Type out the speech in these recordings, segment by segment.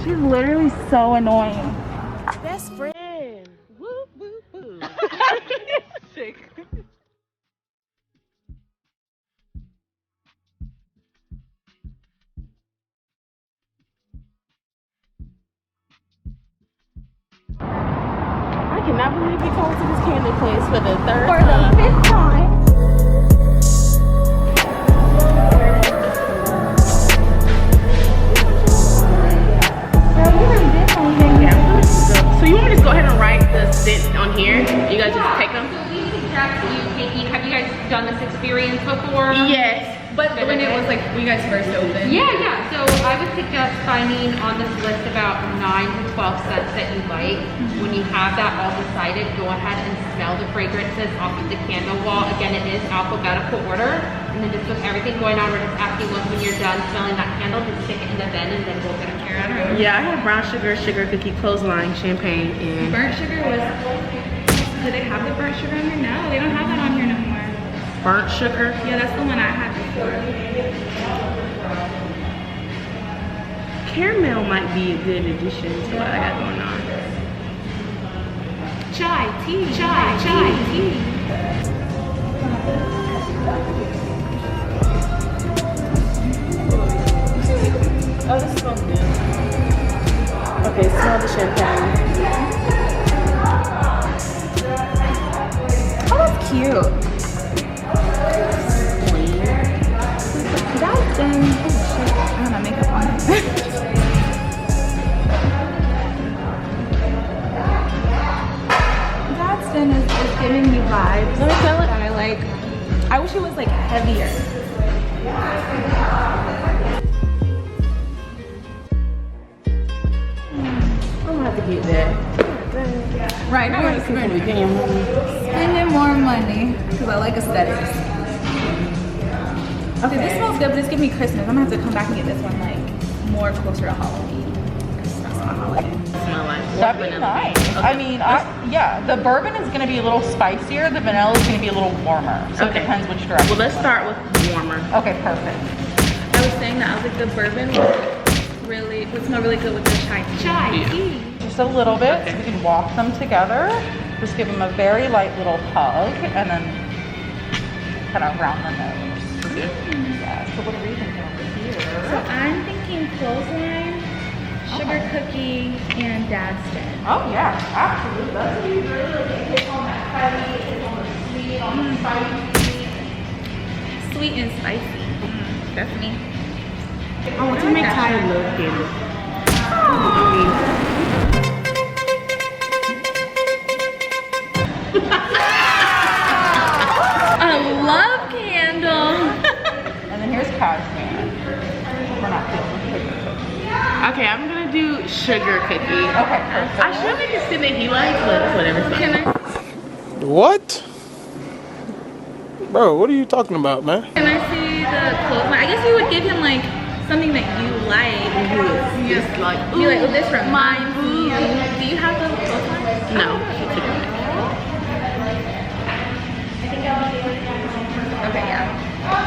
She's literally so annoying. Best friend. Woo, woo, woo. Sick. I cannot believe we come to this candle place for the third For time. the 5th time. So you want me to just go ahead and write the stint on here? You guys just take them? So we suggest you taking, have you guys done this experience before? Yes. But When it was like when you guys first opened. Yeah. So I would suggest finding on this list about 9 to 12 scents that you like. When you have that all decided, go ahead and smell the fragrances off of the candle wall. Again, it is alphabetical order. And then just with everything going on, we're just asking once when you're done smelling that candle, just stick it in the bin and then we'll get a care out of it. Yeah, I had brown sugar, sugar cookie, clothesline, champagne, and Burnt sugar was. Do they have the burnt sugar on here? No, they don't have that on here no more. burnt sugar. Yeah, that's the one I had before. Caramel might be a good addition to what I got going on. Chai tea. Oh, this smells good. Okay, smell the champagne. Oh, that's cute. That's done. Oh shit, I have my makeup on. That's done is giving me vibes. Let me smell it. That I like. I wish it was like heavier. I'm gonna have to get that. Right, now we're spending more money because I like aesthetics. Okay, this smells good, but it's giving me Christmas. I'm gonna have to come back and get this one like more closer to Halloween. That's my holiday. Smell like That'd be nice. I mean, yeah, the bourbon is going to be a little spicier. The vanilla is going to be a little warmer. So Okay. it depends which direction. Well, let's start with warmer. Okay, perfect. I was saying that I was like the bourbon would smell really good with the chai tea. Just a little bit. Okay. So we can walk them together. Just give them a very light little hug and then kind of round the nose. Okay. Yeah, so what are we thinking over So here? I'm thinking clothesline, sugar cookie, and dad's den. Oh yeah, absolutely. That's what you really like. It's on that heavy, it's on the sweet, on the spicy. Sweet and spicy. That's me. I want to make Ty love candy. I love candle. And then here's cashmere. We're not feeling sugar cookie. Okay, I'm gonna do sugar cookie. Okay, perfect. I should make a scent that he likes, but whatever. Can I What? Bro, what are you talking about, man? can I see the clothesline? I guess you would give him like something that you like. Just like, Be like, oh, this reminds me. Do you have the clothesline? no, she took it. Okay, yeah.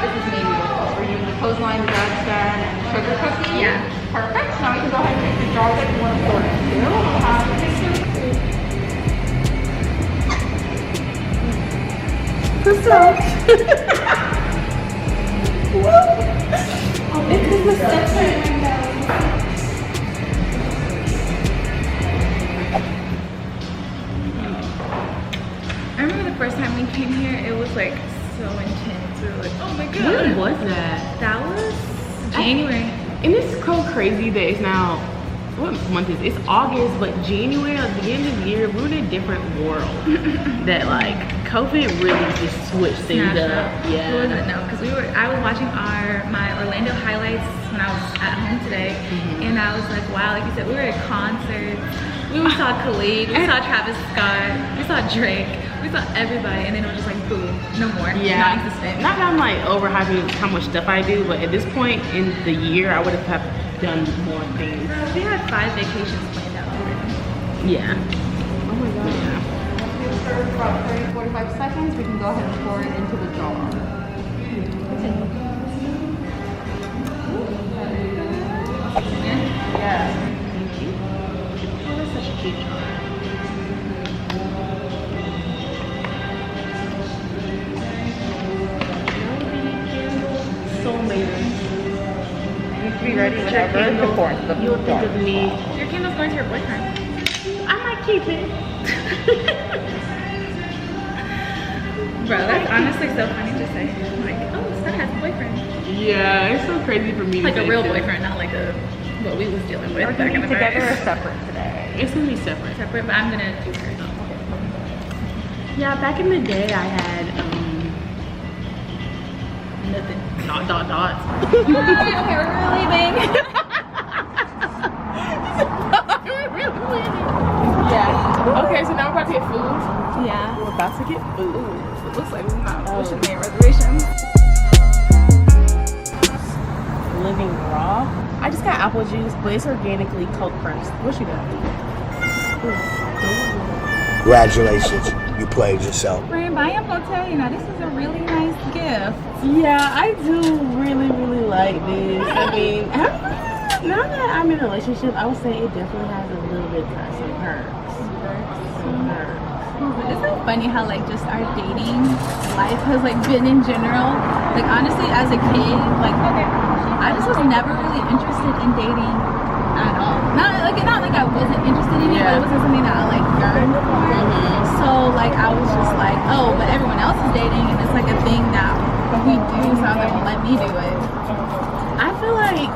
This is maybe we're using the clothesline, the dad's den, and sugar cookie. Yeah. Perfect. Now you can go ahead and take the jar that you want to pour it into. We'll have the picture. What's up? It's in the center. I remember the first time we came here, it was like so intense. We were like, oh my god. When was that? That was January. And it's so crazy that it's now, what month is it? It's August, but January, at the end of the year, we're in a different world. That like, COVID really just switched things up. Who was Yeah. it? No, because I was watching my Orlando highlights when I was at home today, and I was like, wow, like you said, we were at concerts. We saw Khalid, we saw Travis Scott, we saw Drake, we saw everybody, and then it was just like, boom, no more, Yeah. non-existent. Not that I'm like overhyping how much stuff I do, but at this point in the year, I would have done more things. Girl, we had 5 vacations planned out already. Yeah. Oh my god. Yeah. For about 30, 45 seconds, we can go ahead and pour it into the jar. should try. Soulmate. You can be ready whenever to pour into the You'll think of me. Your candle's going to your boyfriend. I might keep it. Bro, that's honestly so funny to say. Like, oh, Starr has a boyfriend. Yeah, it's so crazy for me. Like to a say real too. boyfriend, not like a what we was dealing with Are back you in the together or day. separate today? It's gonna be separate. Separate, but I'm gonna do her. Yeah, back in the day, I had Nothing. dots. Okay, we're leaving. Yeah. Okay, so now we're about to get food. Yeah. We're about to get food. It looks like we should make reservations. Living raw. I just got apple juice, but it's organically cold pressed. What you got? Congratulations, you played yourself. Friend, I am gonna tell you now, this is a really nice gift. Yeah, I do really like this. I mean, now that I'm in a relationship, I would say it definitely has a little bit of some perks. Isn't it funny how like just our dating life has like been in general? Like honestly, as a kid, like I just was never really interested in dating at all. Not like I wasn't interested in it, but it wasn't something that I like yearned for. So like I was just like, oh, but everyone else is dating and it's like a thing that we do, so I was like, well, let me do it. I feel like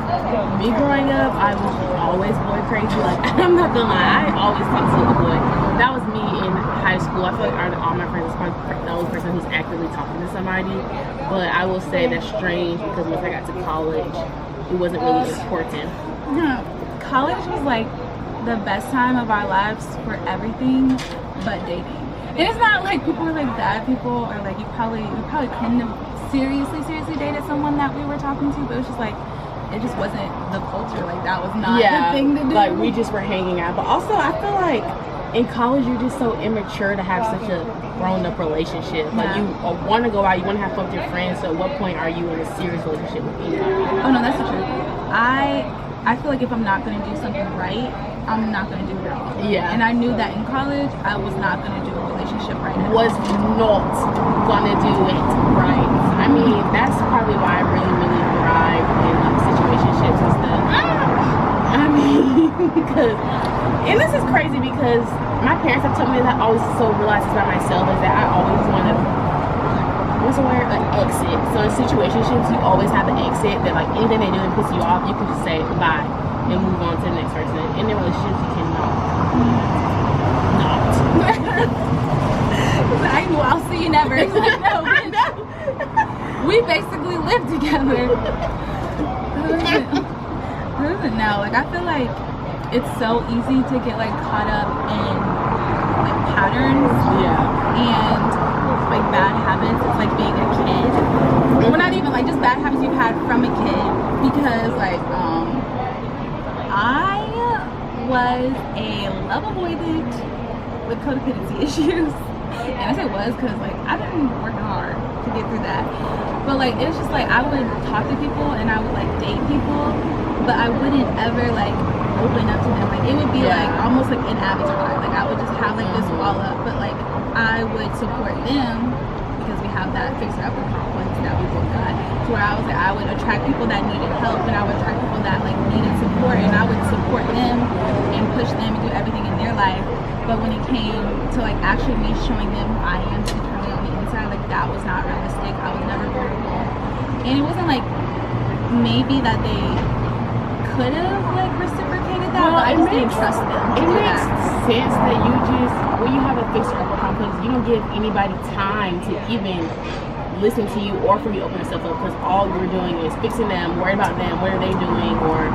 me growing up, I was always boy crazy. Like, I'm not gonna lie, I always talked to a boy. That was me in high school. I feel like out of all my friends, I'm the only person who's actively talking to somebody. But I will say that's strange because once I got to college, it wasn't really important. Yeah, college was like the best time of our lives for everything but dating. And it's not like people are like bad people or like we probably couldn't have seriously dated someone that we were talking to, but it was just like it just wasn't the culture. Like that was not the thing to do. Like we just were hanging out. But also I feel like in college you're just so immature to have such a grown-up relationship. Like you want to go out, you want to have fun with your friends. So at what point are you in a serious relationship with anybody? Oh no, that's the truth. I feel like if I'm not gonna do something right, I'm not gonna do it at all. Yeah. And I knew that in college I was not gonna do a relationship right now. Was not gonna do it right. I mean, that's probably why I really thrive in like situationships and stuff. I mean, because, and this is crazy because my parents have told me that I always so realize this about myself is that I always want to, what's the word, an exit. So in situationships, you always have an exit that like anything they do that piss you off, you can just say bye and move on to the next person. In the relationships, you cannot. I knew I'll see you never. It's like, no, bitch. We basically live together. No, like I feel like it's so easy to get like caught up in like patterns and like bad habits. It's like being a kid. Well, not even like just bad habits you've had from a kid, because like I was a love avoidant with codependency issues. And I say was because like I've been working hard to get through that. But like it's just like I would talk to people and I would like date people, but I wouldn't ever like open up to them. Like it would be like almost like an avatar. Like I would just have like this wall up, but like I would support them because we have that fixer upper complex that we both got. To where I was like I would attract people that needed help and I would attract people that like needed support, and I would support them and push them and do everything in their life. But when it came to like actually me showing them who I am internally on the inside, like that was not realistic. I was never vulnerable. And it wasn't like maybe that they could have like reciprocated that, but I just didn't trust them. It makes sense that you just, when you have a fixed upper complex, you don't give anybody time to even listen to you or for you to open yourself up, because all you're doing is fixing them, worried about them, what are they doing, or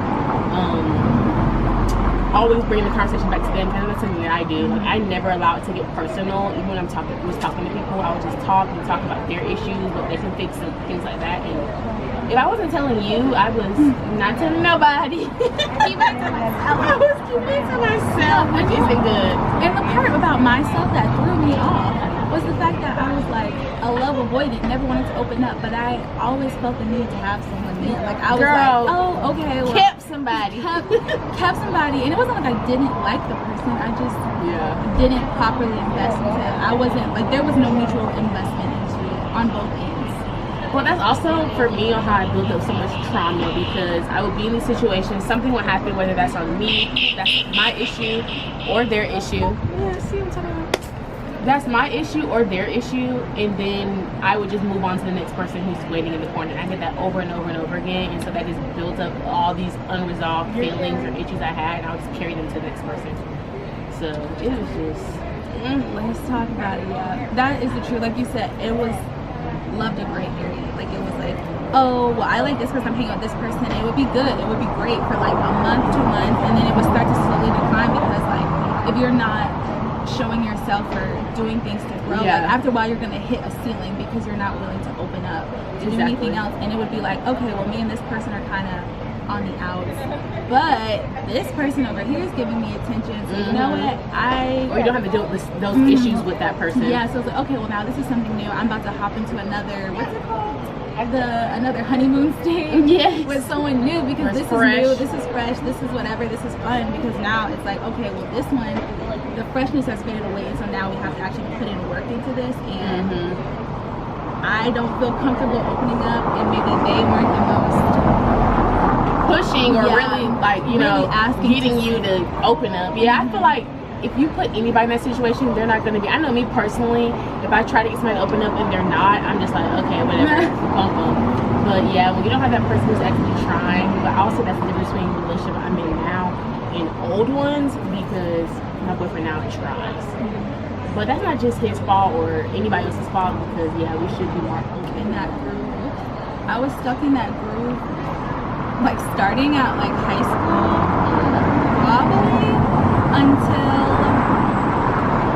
always bring the conversation back to them. Kind of that's something that I do. Like I never allow it to get personal. Even when I'm talking to people, I would just talk about their issues, what they can fix, and things like that. And if I wasn't telling you, I was not telling nobody. Keep it to myself. I was keeping it to myself, which isn't good. And the part about myself that threw me off was the fact that I was like a love avoidant, never wanted to open up, but I always felt the need to have someone there. Like I was like, oh, okay, well, kept somebody, kept somebody, and it wasn't like I didn't like the person. I just didn't properly invest into it. I wasn't like there was no mutual investment into it on both ends. Well, that's also for me on how I built up so much trauma, because I would be in these situations, something would happen, whether that's on me, that's my issue, or their issue. Yeah, see what I'm talking about? That's my issue or their issue, and then I would just move on to the next person who's waiting in the corner. I did that over and over and over again, and so that just built up all these unresolved feelings or issues I had, and I would just carry them to the next person. So it was just... Let's talk about it. Yeah, that is the truth. Like you said, it was loved a great area. Like it was like, oh, well, I like this person, I'm hanging out with this person. It would be good. It would be great for like a month, 2 months, and then it would start to slowly decline, because like if you're not showing yourself or doing things to grow, like after a while you're gonna hit a ceiling because you're not willing to open up to do anything else. And it would be like, okay, well, me and this person are kind of on the outs, but this person over here is giving me attention, so you know what, or you don't have to deal with those issues with that person. Yeah, so it's like, okay, well, now this is something new. I'm about to hop into another, what's it called, another honeymoon stage with someone new, because this fresh. Is new, this is fresh, this is whatever, this is fun, because now it's like, okay, well, this one, the freshness has faded away, and so now we have to actually put in work into this, and I don't feel comfortable opening up, and maybe they weren't the most pushing or really like, you know, getting you to open up. I feel like if you put anybody in that situation, they're not going to be. I know me personally, if I try to get somebody to open up and they're not, I'm just like, okay, whatever, bump them. But yeah, when you don't have that person who's actually trying, but also that's the difference between the relationship I'm in now and old ones, because my boyfriend now tries. But that's not just his fault or anybody else's fault, because we should be more open. In that groove, I was stuck in that groove, like starting at like high school, probably until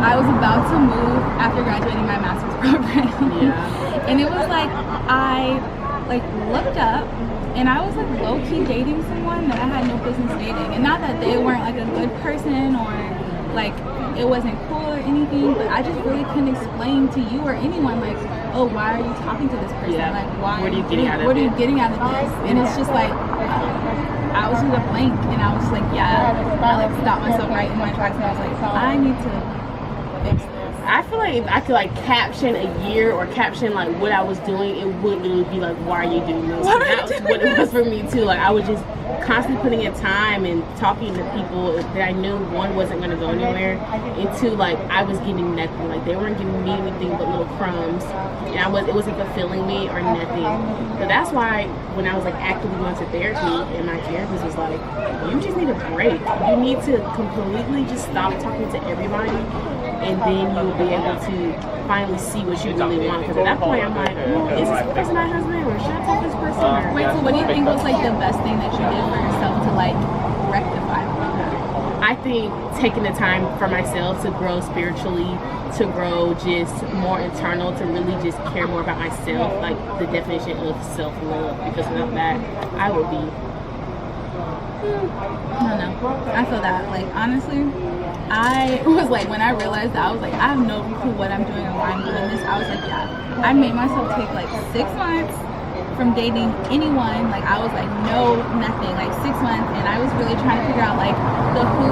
I was about to move after graduating my master's program. And it was like I like looked up and I was like low-key dating someone that I had no business dating, and not that they weren't like a good person or like it wasn't cool or anything, but I just really couldn't explain to you or anyone like, oh, why are you talking to this person? Like, why? What are you getting out of What are you getting out of this? And it's just like I was just a blank, and I was just like, I like stopped myself right in my tracks, and I was like, I need to fix this. I feel like if I could like caption a year or caption like what I was doing, it would literally be like, why are you doing this? That was what it was for me too. Like I was just constantly putting in time and talking to people that I knew one wasn't going to go anywhere, and two, like I was getting nothing. Like they weren't giving me anything but little crumbs, and it wasn't fulfilling me or nothing. So that's why when I was like actively going to therapy, and my therapist was like, you just need a break. You need to completely just stop talking to everybody, and then you'll be able to finally see what you really want. Because at that point, I'm like, is this person my husband, or should I take this person? Or wait, so what do you think was like the best thing that you did for yourself to like rectify all of that? I think taking the time for myself to grow spiritually, to grow just more internal, to really just care more about myself, like the definition of self-love. Because without that, I would be. I don't know. I feel that. Like honestly, I was like, when I realized that, I was like, I have no clue what I'm doing or why I'm doing this. I was like, I made myself take like 6 months from dating anyone. Like I was like, no, nothing. Like 6 months, and I was really trying to figure out like the who,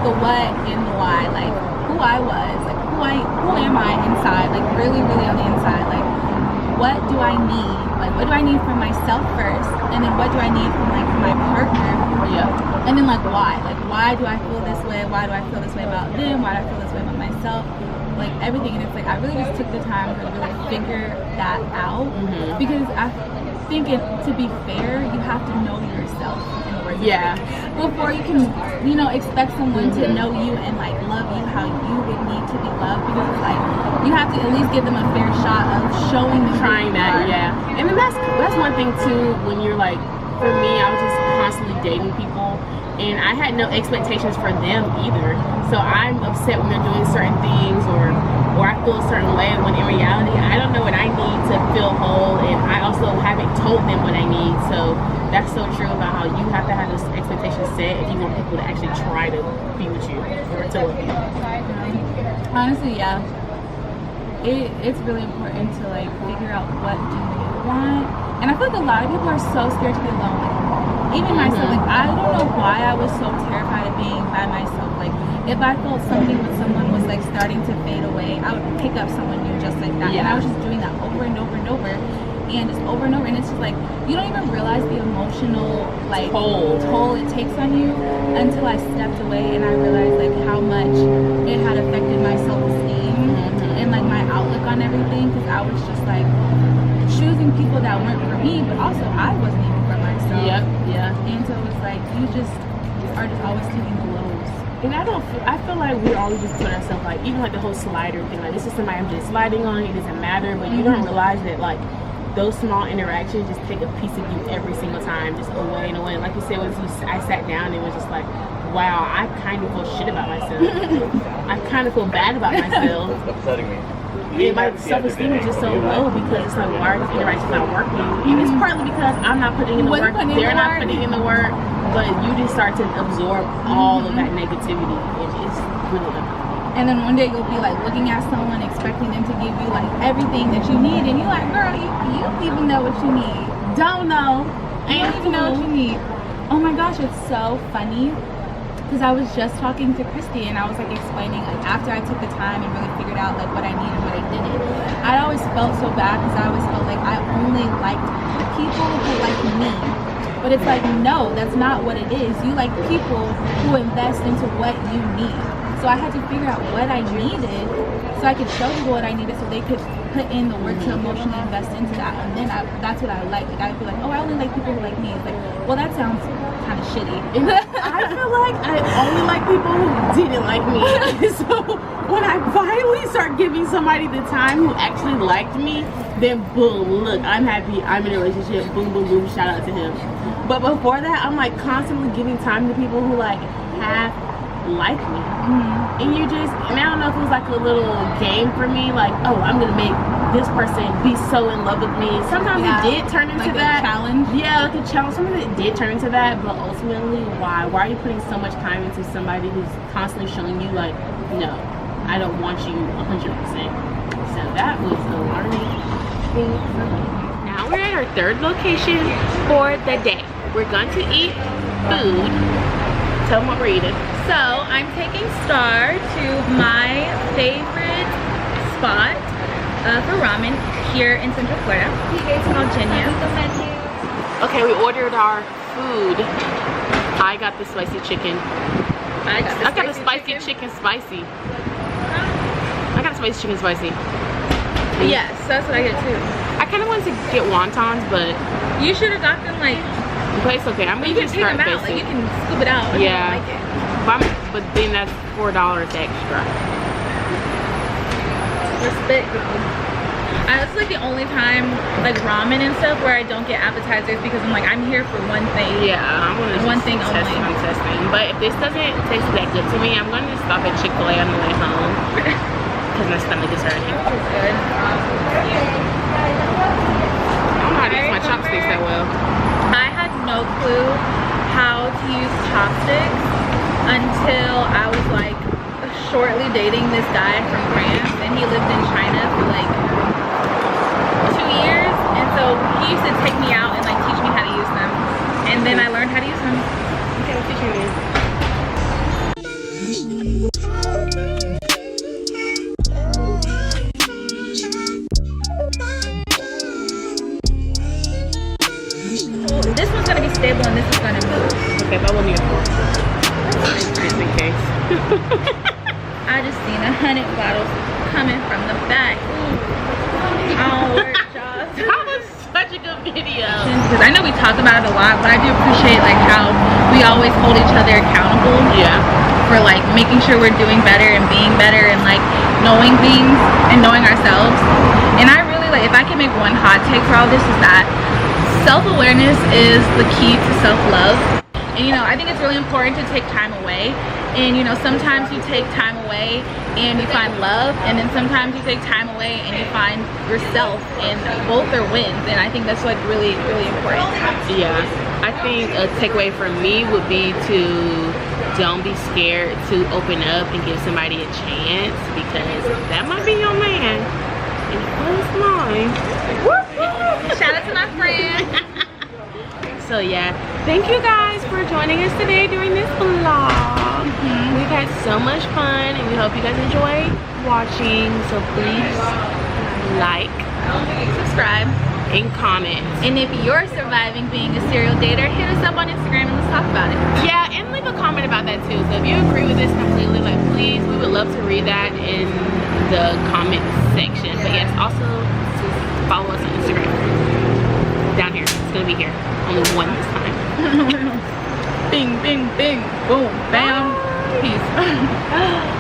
the what, and the why. Like who I was, like who am I inside? Like really, really on the inside. Like what do I need? Like what do I need from myself first, and then what do I need from like my partner? And then like why do I feel this way? Why do I feel this way about them? Why do I feel this way about myself? Like everything. And it's like I really just took the time to really figure that out, because I think to be fair, you have to know yourself in order before you can, you know, expect someone to know you and like love you how you would need to be loved. Because it's like you have to at least give them a fair shot of showing them trying that. And then that's one thing too, when you're like, for me, I was just constantly dating people, and I had no expectations for them either. So I'm upset when they're doing certain things, or I feel a certain way, when in reality, I don't know what I need to feel whole, and I also haven't told them what I need. So that's so true about how you have to have those expectations set if you want people to actually try to be with you or to love you. Honestly, it's really important to like figure out what do you want. And I feel like a lot of people are so scared to be alone. Like, even myself, like I don't know why I was so terrified of being by myself. Like if I felt something with someone was like starting to fade away, I would pick up someone new just like that. And I was just doing that over and over and over. And just over and over, and it's just like you don't even realize the emotional like toll it takes on you until I stepped away and I realized like how much it had affected my self-esteem and like my outlook on everything, because I was just like choosing people that weren't for me, but also I wasn't even for myself. And so it was like you just are just always taking the lows. And I feel like we always just put ourselves like, even like the whole slider thing, like this is somebody I'm just sliding on, it doesn't matter, but you don't realize that like those small interactions just take a piece of you every single time, just away and away. Like you said, I sat down and it was just like, wow, I kind of feel shit about myself. I kind of feel bad about myself. It's upsetting me. And my self-esteem is just so low because it's like, why are these interactions not working? And it's partly because I'm not putting in the work, they're not putting in the work, but you just start to absorb all of that negativity. It's really ugly. And then one day you'll be like looking at someone expecting them to give you like everything that you need, and you're like, girl, you don't even know what you need. Don't know. You don't even know what you need. Oh my gosh, it's so funny because I was just talking to Christy and I was like explaining like after I took the time and really figured out like what I needed and what I didn't. I always felt so bad because I always felt like I only liked people who liked me. But it's like, no, that's not what it is. You like people who invest into what you need. So I had to figure out what I needed so I could show people what I needed so they could put in the work to emotionally invest into that. And then that's what I like. Like I'd be like, oh, I only like people who like me. It's like, well, that sounds kind of shitty. I feel like I only like people who didn't like me. So when I finally start giving somebody the time who actually liked me, then boom, look, I'm happy, I'm in a relationship, boom, boom, boom, shout out to him. But before that, I'm like constantly giving time to people who like half like me. And you just, and I don't know if it was like a little game for me, like, oh, I'm gonna make this person be so in love with me. Sometimes it did turn into like that. A challenge. Yeah, like a challenge. Sometimes it did turn into that, but ultimately, why are you putting so much time into somebody who's constantly showing you like, no, I don't want you 100%. So that was a learning thing for me. Now we're at our third location for the day. We're going to eat food. Tell them what we're eating. So I'm taking Starr to my favorite spot for ramen here in Central Florida. It's called Genya. Okay, we ordered our food. I got the spicy chicken. I got the spicy chicken spicy. I got a spicy chicken spicy. Yes, that's what I get too. I kind of wanted to get wontons, but you should have got them like. But it's okay. I'm gonna just take start them out. basic. Like, you can scoop it out. If you don't like it. But then that's $4 extra. Respect. It's like the only time like ramen and stuff where I don't get appetizers because I'm like I'm here for one thing. Yeah, I'm gonna one thing only. I'm testing. But if this doesn't taste that good to me, I'm gonna just stop at Chick-fil-A on the way home because my stomach is hurting. It's good. I don't know how to use my chopsticks that well. I had no clue how to use chopsticks until I was like shortly dating this guy from France, and he lived in China for like 2 years, and so he used to take me out and like teach me how to use them, and then I learned how to use them. Okay, I'll teach you this. This one's gonna be stable and this is gonna move. Okay, that will need a fork. Just in case. I just seen 100 bottles coming from the back. Oh, work, Joss. That was such a good video. Because I know we talked about it a lot, but I do appreciate like how we always hold each other accountable. Yeah. For like making sure we're doing better and being better and like knowing things and knowing ourselves. And I really like, if I can make one hot take for all this, is that self-awareness is the key to self-love. And you know, I think it's really important to take time away. And you know, sometimes you take time away and you find love, and then sometimes you take time away and you find yourself, and both are wins. And I think that's like really, really important. Yeah, I think a takeaway for me would be to don't be scared to open up and give somebody a chance, because that might be your man. And it was mine. Shout out to my friend. So yeah, thank you guys for joining us today during this vlog. We've had so much fun and we hope you guys enjoy watching. So please like, Subscribe. and comment. And if you're surviving being a serial dater, hit us up on Instagram and let's talk about it. Yeah, and leave a comment about that too. So if you agree with this completely, like please, we would love to read that in the comment section. But yes, also just follow us on Instagram. Down here, it's gonna be here. Only one this time. Bing, bing, bing, boom, bam. Peace.